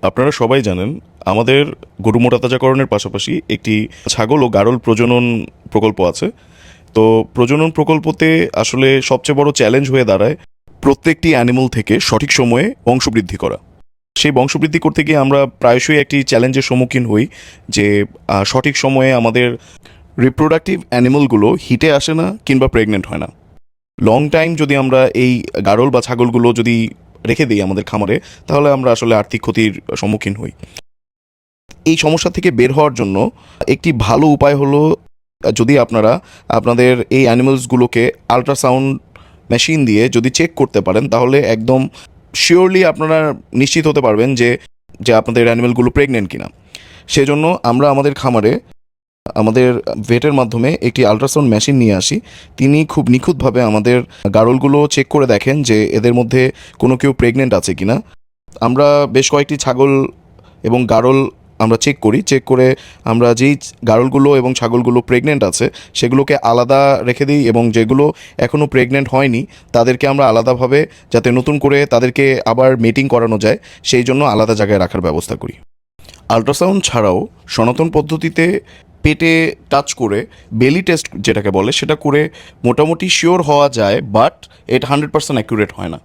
আপনারা সবাই জানেন আমাদের গরু মোটাতাজাকরণের পাশাপাশি একটি ছাগল ও গাড়ল প্রজনন প্রকল্প আছে। তো প্রজনন প্রকল্পতে আসলে সবচেয়ে বড় চ্যালেঞ্জ হয়ে দাঁড়ায় প্রত্যেকটি অ্যানিমাল থেকে সঠিক সময়ে বংশবৃদ্ধি করা। সেই বংশবৃদ্ধি করতে গিয়ে আমরা প্রায়শই একটি চ্যালেঞ্জের সম্মুখীন হই যে সঠিক সময়ে আমাদের রিপ্রোডাক্টিভ অ্যানিমালগুলো হিটে আসে না কিংবা প্রেগনেন্ট হয় না। লং টাইম যদি আমরা এই গাড়ল বা ছাগলগুলো যদি রেখে দিই আমাদের খামারে, তাহলে আমরা আসলে আর্থিক ক্ষতির সম্মুখীন হই। এই সমস্যা থেকে বের হওয়ার জন্য একটি ভালো উপায় হলো, যদি আপনারা আপনাদের এই অ্যানিমালসগুলোকে আল্ট্রাসাউন্ড মেশিন দিয়ে যদি চেক করতে পারেন, তাহলে একদম শিওরলি আপনারা নিশ্চিত হতে পারবেন যে যে আপনাদের অ্যানিমালগুলো প্রেগনেন্ট কিনা। সেজন্য আমরা আমাদের খামারে আমাদের ভেটের মাধ্যমে একটি আল্ট্রাসাউন্ড মেশিন নিয়ে আসি। তিনি খুব নিখুঁতভাবে আমাদের গাড়লগুলো চেক করে দেখেন যে এদের মধ্যে কোনো কেউ প্রেগনেন্ট আছে কিনা। আমরা বেশ কয়েকটি ছাগল এবং গাড়ল আমরা চেক করে আমরা যেই গাড়লগুলো এবং ছাগলগুলো প্রেগনেন্ট আছে সেগুলোকে আলাদা রেখে দিই, এবং যেগুলো এখনও প্রেগনেন্ট হয়নি তাদেরকে আমরা আলাদাভাবে, যাতে নতুন করে তাদেরকে আবার মিটিং করানো যায়, সেই জন্য আলাদা জায়গায় রাখার ব্যবস্থা করি। আল্ট্রাসাউন্ড ছাড়াও সনাতন পদ্ধতিতে পেটে টাচ করে বেলি টেস্ট যেটাকে বলে সেটা করে মোটামুটি শিওর হওয়া যায়, বাট এটা 100% অ্যাকুরেট হয় না।